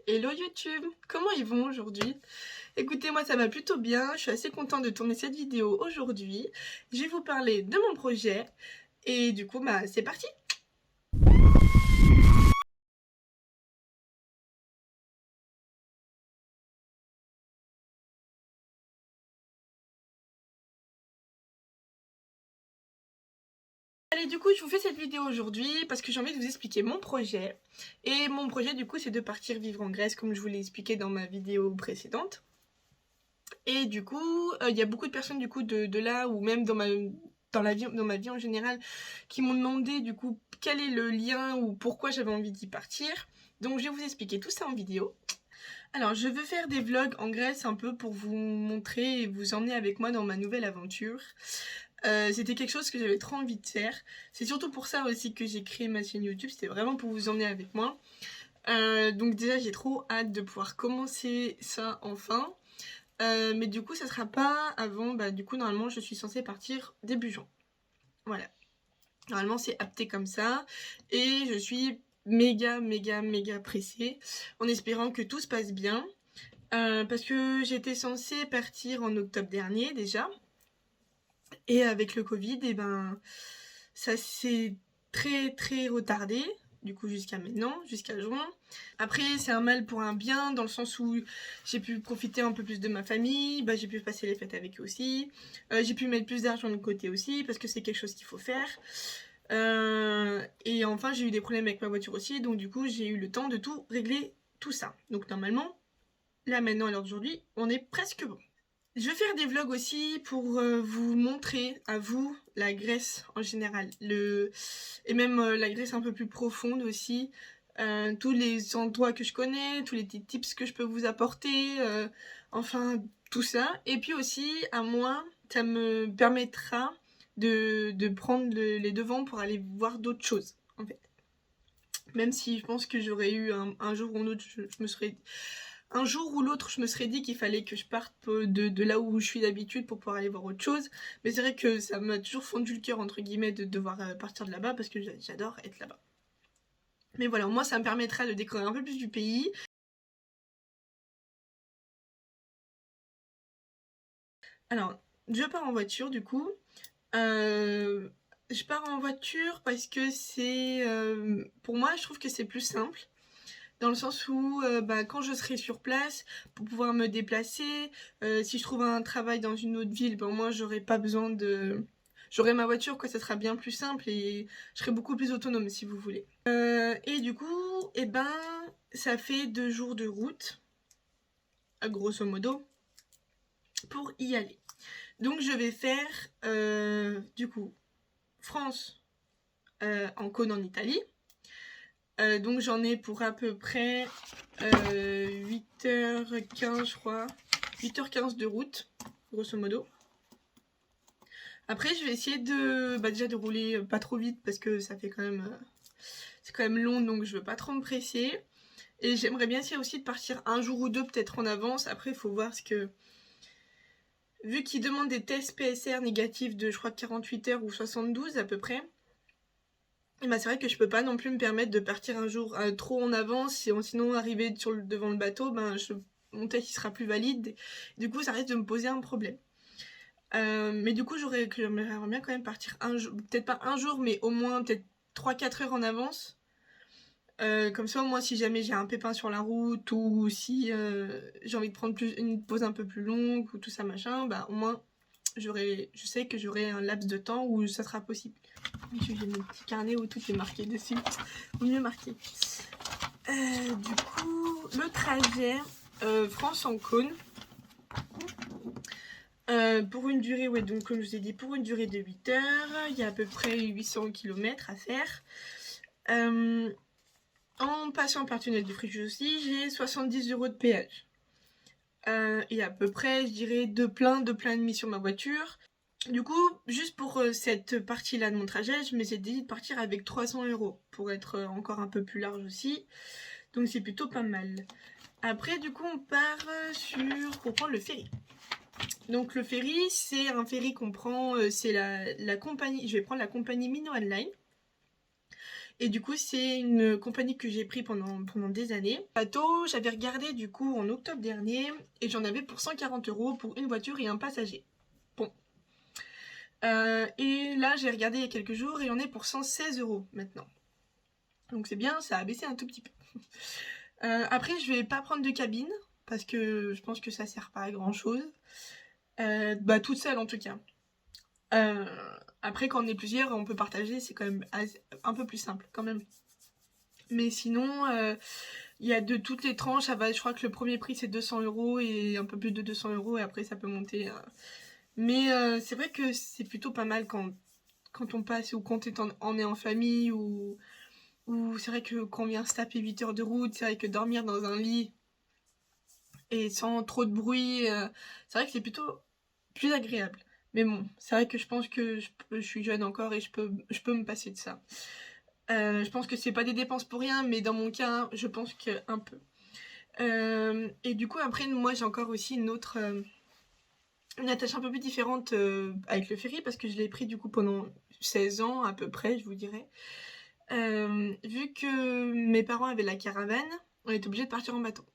Hello YouTube, comment ils vont aujourd'hui? Écoutez, moi ça va plutôt bien, je suis assez contente de tourner cette vidéo aujourd'hui. Je vais vous parler de mon projet et du coup bah c'est parti! Allez, du coup je vous fais cette vidéo aujourd'hui parce que j'ai envie de vous expliquer mon projet. Et mon projet du coup c'est de partir vivre en Grèce comme je vous l'ai expliqué dans ma vidéo précédente. Et du coup, il y a beaucoup de personnes du coup de là ou même dans ma vie en général qui m'ont demandé du coup quel est le lien ou pourquoi j'avais envie d'y partir. Donc je vais vous expliquer tout ça en vidéo. Alors je veux faire des vlogs en Grèce un peu pour vous montrer et vous emmener avec moi dans ma nouvelle aventure. C'était quelque chose que j'avais trop envie de faire. C'est surtout pour ça aussi que j'ai créé ma chaîne YouTube, c'était vraiment pour vous emmener avec moi. Donc déjà j'ai trop hâte de pouvoir commencer ça enfin. Mais du coup ça sera pas avant, bah du coup normalement je suis censée partir début juin. Voilà. Normalement c'est apté comme ça. Et je suis méga pressée en espérant que tout se passe bien. Parce que j'étais censée partir en octobre dernier déjà. Et avec le Covid, et ben ça s'est très retardé. Du coup jusqu'à maintenant, jusqu'à juin. Après c'est un mal pour un bien dans le sens où j'ai pu profiter un peu plus de ma famille, bah, j'ai pu passer les fêtes avec eux aussi, j'ai pu mettre plus d'argent de côté aussi parce que c'est quelque chose qu'il faut faire. Et enfin j'ai eu des problèmes avec ma voiture aussi, donc du coup j'ai eu le temps de tout régler tout ça. Donc normalement, là maintenant à l'heure d'aujourd'hui, on est presque bon. Je vais faire des vlogs aussi pour vous montrer à vous la Grèce en général, et même la Grèce un peu plus profonde aussi, tous les endroits que je connais, tous les petits tips que je peux vous apporter, enfin tout ça. Et puis aussi à moi, ça me permettra de prendre les devants pour aller voir d'autres choses en fait. Même si je pense que j'aurais eu un jour ou un autre, je me serais un jour ou l'autre, je me serais dit qu'il fallait que je parte de là où je suis d'habitude pour pouvoir aller voir autre chose. Mais c'est vrai que ça m'a toujours fondu le cœur, entre guillemets, de devoir partir de là-bas parce que j'adore être là-bas. Mais voilà, moi, ça me permettra de découvrir un peu plus du pays. Alors, je pars en voiture, du coup. Je pars en voiture parce que c'est... pour moi, je trouve que c'est plus simple. Dans le sens où bah, quand je serai sur place, pour pouvoir me déplacer, si je trouve un travail dans une autre ville, ben, moi j'aurai pas besoin de... J'aurai ma voiture, quoi, ça sera bien plus simple et je serai beaucoup plus autonome si vous voulez. Et du coup, eh ben, ça fait 2 jours de route, grosso modo, pour y aller. Donc je vais faire, du coup, France en Cône en Italie. Donc j'en ai pour à peu près 8h15 je crois, 8h15 de route, grosso modo. Après je vais essayer de, déjà de rouler pas trop vite parce que ça fait quand même, c'est quand même long donc je veux pas trop me presser. Et j'aimerais bien essayer aussi de partir un jour ou deux peut-être en avance. Après il faut voir ce que, vu qu'ils demandent des tests PSR négatifs de je crois 48 heures ou 72 à peu près. Et bah c'est vrai que je peux pas non plus me permettre de partir un jour trop en avance, et sinon arriver devant le bateau, ben mon test il sera plus valide. Du coup ça risque de me poser un problème. Mais du coup j'aimerais bien quand même partir un jour, peut-être pas un jour, mais au moins peut-être 3-4 heures en avance. Comme ça, moi, si jamais j'ai un pépin sur la route ou si j'ai envie de prendre une pause un peu plus longue ou tout ça machin, bah au moins je sais que j'aurai un laps de temps où ça sera possible. J'ai mon petit carnet où tout est marqué dessus, ou mieux marqué. Du coup, le trajet France en Cône, pour une durée, ouais, donc comme je vous ai dit, pour une durée de 8 heures, il y a à peu près 800 km à faire. En passant par Tunnel du Frejus aussi, j'ai 70 € de péage. Et à peu près, je dirais, de plein et demi sur ma voiture. Du coup, juste pour cette partie-là de mon trajet, je m'étais dit de partir avec 300 € pour être encore un peu plus large aussi. Donc c'est plutôt pas mal. Après, du coup, on part pour prendre le ferry. Donc le ferry, c'est un ferry qu'on prend, c'est la compagnie, je vais prendre la compagnie Mino Line. Et du coup, c'est une compagnie que j'ai pris pendant des années. Bateau, j'avais regardé du coup en octobre dernier et j'en avais pour 140 € pour une voiture et un passager. Bon. Et là, j'ai regardé il y a quelques jours et on est pour 116 € maintenant. Donc c'est bien, ça a baissé un tout petit peu. Après, je vais pas prendre de cabine parce que je pense que ça sert pas à grand chose. Toute seule en tout cas. Après, quand on est plusieurs, on peut partager, c'est quand même un peu plus simple quand même. Mais sinon, il y a de toutes les tranches, ça va, je crois que le premier prix c'est 200 € et un peu plus de 200 € et après ça peut monter. Mais c'est vrai que c'est plutôt pas mal quand on passe ou quand on est en famille ou c'est vrai que quand on vient se taper 8 heures de route, c'est vrai que dormir dans un lit et sans trop de bruit, c'est vrai que c'est plutôt plus agréable. Mais bon, c'est vrai que je pense que je suis jeune encore et je peux me passer de ça. Je pense que c'est pas des dépenses pour rien, mais dans mon cas, je pense qu'un peu. Et du coup, après, moi, j'ai encore aussi une attache un peu plus différente avec le ferry, parce que je l'ai pris du coup pendant 16 ans à peu près, je vous dirais. Vu que mes parents avaient la caravane, on était obligés de partir en bateau.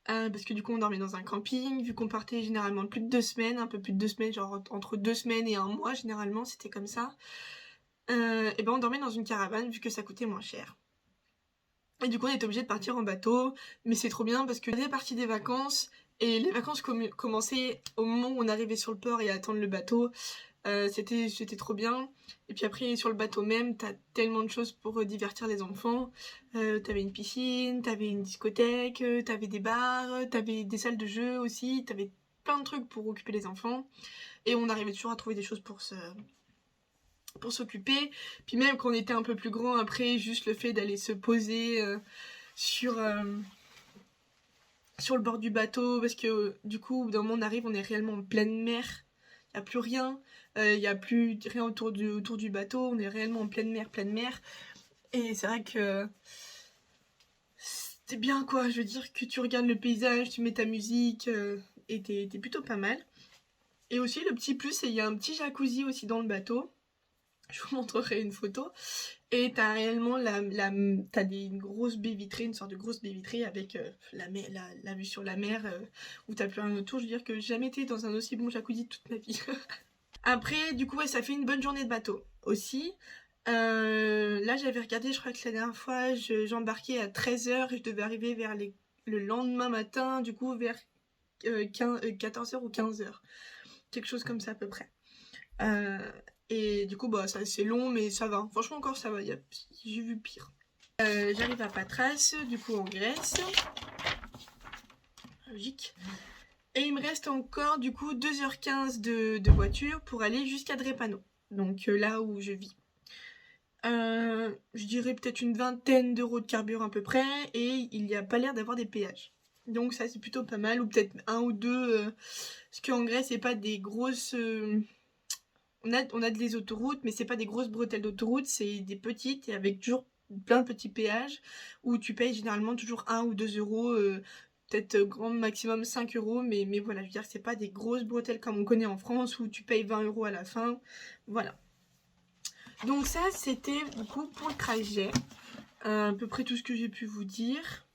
Parce que du coup on dormait dans un camping, vu qu'on partait généralement plus de 2 semaines, un peu plus de 2 semaines, genre entre 2 semaines et 1 mois généralement, c'était comme ça. Et ben on dormait dans une caravane vu que ça coûtait moins cher. Et du coup on était obligé de partir en bateau, mais c'est trop bien parce que dès partie des vacances, et les vacances commençaient au moment où on arrivait sur le port et à attendre le bateau. C'était trop bien. Et puis après, sur le bateau même, t'as tellement de choses pour divertir les enfants. T'avais une piscine, t'avais une discothèque, t'avais des bars, t'avais des salles de jeu aussi, t'avais plein de trucs pour occuper les enfants. Et on arrivait toujours à trouver des choses pour s'occuper. Puis même quand on était un peu plus grand, après, juste le fait d'aller se poser sur, sur le bord du bateau, parce que du coup, au bout d'un moment, on arrive, on est réellement en pleine mer. Il n'y a plus rien, il n'y a plus rien autour du bateau, on est réellement en pleine mer, pleine mer. Et c'est vrai que c'est bien quoi, je veux dire que tu regardes le paysage, tu mets ta musique, et t'es plutôt pas mal. Et aussi le petit plus, c'est qu'il y a un petit jacuzzi aussi dans le bateau. Je vous montrerai une photo. Et t'as réellement t'as une grosse baie vitrée, une sorte de grosse baie vitrée avec la vue sur la mer, où t'as plus rien autour. Je veux dire que j'ai jamais été dans un aussi bon jacuzzi de toute ma vie. Après, du coup, ouais, ça fait une bonne journée de bateau aussi. Là, j'avais regardé, je crois que la dernière fois, j'embarquais à 13 h et je devais arriver vers le lendemain matin, du coup, vers 14 h ou 15 h. Quelque chose comme ça à peu près. Et du coup, bah, c'est long, mais ça va. Franchement, encore ça va. J'ai vu pire. J'arrive à Patras, du coup, en Grèce. Logique. Et il me reste encore, du coup, 2h15 de voiture pour aller jusqu'à Drepano. Donc là où je vis. Je dirais peut-être une vingtaine d'euros de carburant à peu près. Et il n'y a pas l'air d'avoir des péages. Donc ça, c'est plutôt pas mal. Ou peut-être un ou deux. Parce qu'en Grèce, c'est pas des grosses... on a des autoroutes, mais c'est pas des grosses bretelles d'autoroute, c'est des petites et avec toujours plein de petits péages où tu payes généralement toujours 1 ou 2 €, peut-être grand maximum 5 €, mais voilà, je veux dire, c'est pas des grosses bretelles comme on connaît en France où tu payes 20 € à la fin. Voilà. Donc, ça, c'était beaucoup pour le trajet. À peu près tout ce que j'ai pu vous dire.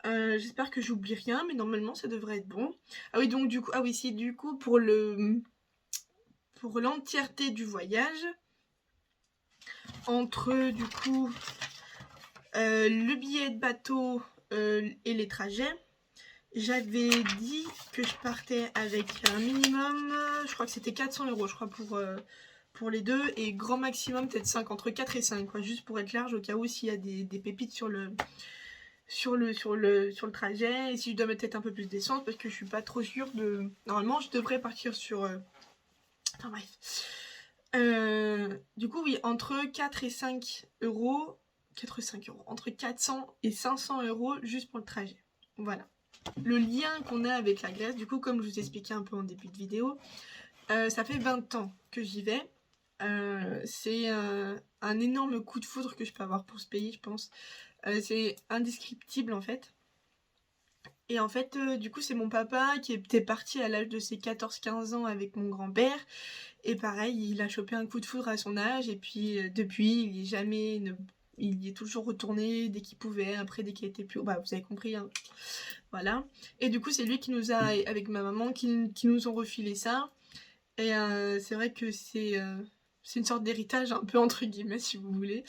J'espère que j'oublie rien, mais normalement ça devrait être bon. Ah oui, donc du coup, du coup, pour l'entièreté du voyage, entre du coup le billet de bateau et les trajets, j'avais dit que je partais avec un minimum, je crois que c'était 400 € je crois pour les deux, et grand maximum peut-être 5, entre 4 et 5 quoi, juste pour être large au cas où s'il y a des pépites sur le trajet, et si je dois mettre peut-être un peu plus d'essence parce que je suis pas trop sûre de... Normalement je devrais partir sur... Enfin bref. Du coup oui, entre 4 et 5 €, 4 et 5 €, entre 400 et 500 € juste pour le trajet. Voilà. Le lien qu'on a avec la Grèce, du coup comme je vous expliquais un peu en début de vidéo, ça fait 20 ans que j'y vais. C'est un énorme coup de foudre que je peux avoir pour ce pays, je pense. C'est indescriptible en fait. Et en fait, du coup, c'est mon papa qui était parti à l'âge de ses 14-15 ans avec mon grand-père. Et pareil, il a chopé un coup de foudre à son âge. Et puis, depuis, il y est jamais... Il y est toujours retourné dès qu'il pouvait. Après, dès qu'il était plus haut, bah, vous avez compris, hein. Voilà. Et du coup, c'est lui qui nous a, avec ma maman, qui nous ont refilé ça. Et c'est vrai que c'est une sorte d'héritage, un peu entre guillemets, si vous voulez.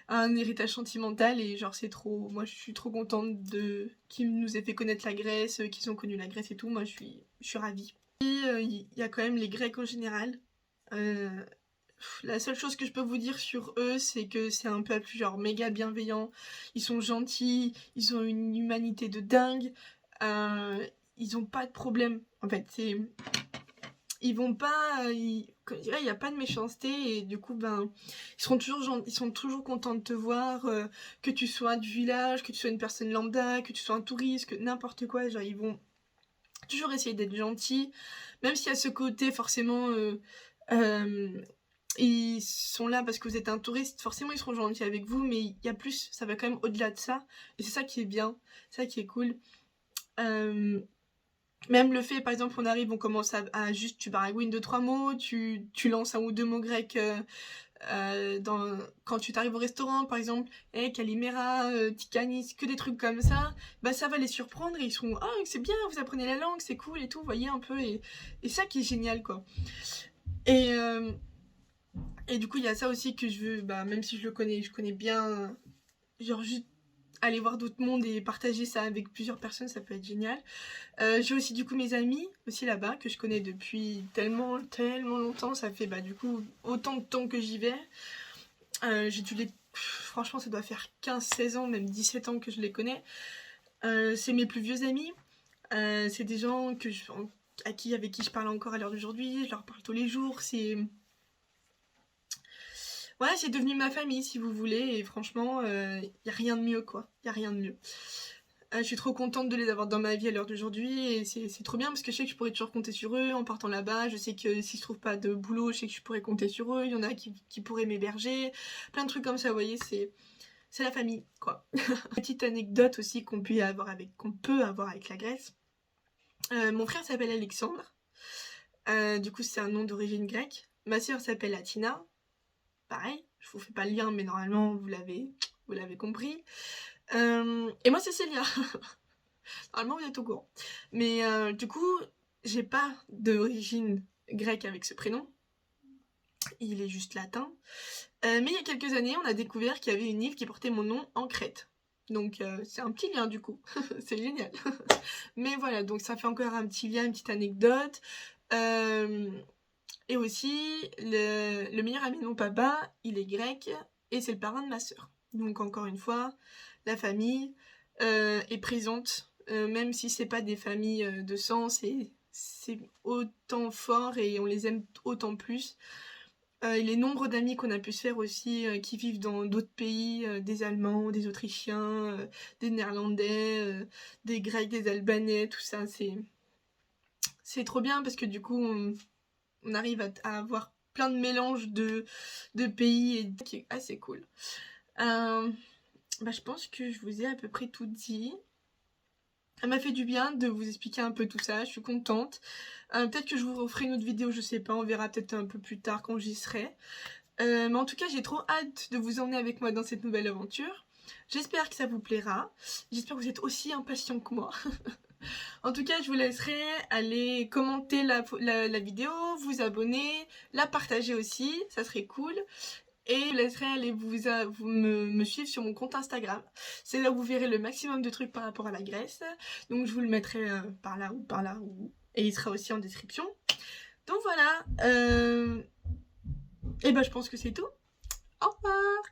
Un héritage sentimental, et genre c'est trop... Moi je suis trop contente de qu'ils nous aient fait connaître la Grèce, qu'ils ont connu la Grèce et tout. Moi je suis ravie. Et il y a quand même les Grecs en général. La seule chose que je peux vous dire sur eux, c'est que c'est un peuple genre méga bienveillant. Ils sont gentils, ils ont une humanité de dingue. Ils ont pas de problème. En fait, c'est... Ils vont pas... comme je dirais, il n'y a pas de méchanceté, et du coup, ben, ils sont toujours contents de te voir, que tu sois du village, que tu sois une personne lambda, que tu sois un touriste, que n'importe quoi. Genre, ils vont toujours essayer d'être gentils, même s'il y a ce côté, forcément... ils sont là parce que vous êtes un touriste, forcément ils seront gentils avec vous, mais il y a plus, ça va quand même au-delà de ça, et c'est ça qui est bien, ça qui est cool. Même le fait, par exemple, on arrive, on commence à juste, tu baragouines 2-3 mots, tu lances un ou deux mots grecs quand tu t'arrives au restaurant, par exemple, hey, Kalimera, Tikanis, que des trucs comme ça, bah ça va les surprendre, et ils seront, ah, c'est bien, vous apprenez la langue, c'est cool et tout, vous voyez un peu, et ça qui est génial, quoi. Et du coup, il y a ça aussi que je veux, bah, même si je connais bien, genre juste aller voir d'autres mondes et partager ça avec plusieurs personnes, ça peut être génial. J'ai aussi du coup mes amis aussi là-bas que je connais depuis tellement longtemps, ça fait bah du coup autant de temps que j'y vais. J'ai dû les... Franchement ça doit faire 15-16 ans, même 17 ans que je les connais. C'est mes plus vieux amis, c'est des gens avec qui je parle encore à l'heure d'aujourd'hui, je leur parle tous les jours, c'est... Ouais, c'est devenu ma famille si vous voulez, et franchement, y a rien de mieux quoi, y a rien de mieux. Je suis trop contente de les avoir dans ma vie à l'heure d'aujourd'hui, et c'est trop bien parce que je sais que je pourrais toujours compter sur eux en partant là-bas. Je sais que si je trouve pas de boulot, je sais que je pourrais compter sur eux. Il y en a qui pourraient m'héberger, plein de trucs comme ça, vous voyez, c'est la famille, quoi. Petite anecdote aussi qu'on peut avoir avec la Grèce. Mon frère s'appelle Alexandre, du coup c'est un nom d'origine grecque. Ma soeur s'appelle Athina, pareil, je vous fais pas le lien, mais normalement vous l'avez compris. Et moi c'est Célia. Normalement vous êtes au courant. Mais du coup, j'ai pas d'origine grecque avec ce prénom. Il est juste latin. Mais il y a quelques années, on a découvert qu'il y avait une île qui portait mon nom en Crète. Donc c'est un petit lien du coup. C'est génial. Mais voilà, donc ça fait encore un petit lien, une petite anecdote. Et aussi, le meilleur ami de mon papa, il est grec, et c'est le parrain de ma soeur. Donc encore une fois, la famille est présente, même si c'est pas des familles de sang, c'est autant fort et on les aime autant plus. Et les nombres d'amis qu'on a pu se faire aussi, qui vivent dans d'autres pays, des Allemands, des Autrichiens, des Néerlandais, des Grecs, des Albanais, tout ça, c'est trop bien parce que du coup on arrive à avoir plein de mélanges de pays, et qui est assez cool. Bah, je pense que je vous ai à peu près tout dit. Ça m'a fait du bien de vous expliquer un peu tout ça, je suis contente. Peut-être que je vous referai une autre vidéo, je sais pas, on verra peut-être un peu plus tard quand j'y serai. Mais en tout cas, j'ai trop hâte de vous emmener avec moi dans cette nouvelle aventure. J'espère que ça vous plaira. J'espère que vous êtes aussi impatients que moi. En tout cas, je vous laisserai aller commenter la vidéo, vous abonner, la partager aussi, ça serait cool. Et je vous laisserai aller me suivre sur mon compte Instagram. C'est là où vous verrez le maximum de trucs par rapport à la Grèce. Donc je vous le mettrai par là, et il sera aussi en description. Donc voilà. Et ben je pense que c'est tout. Au revoir.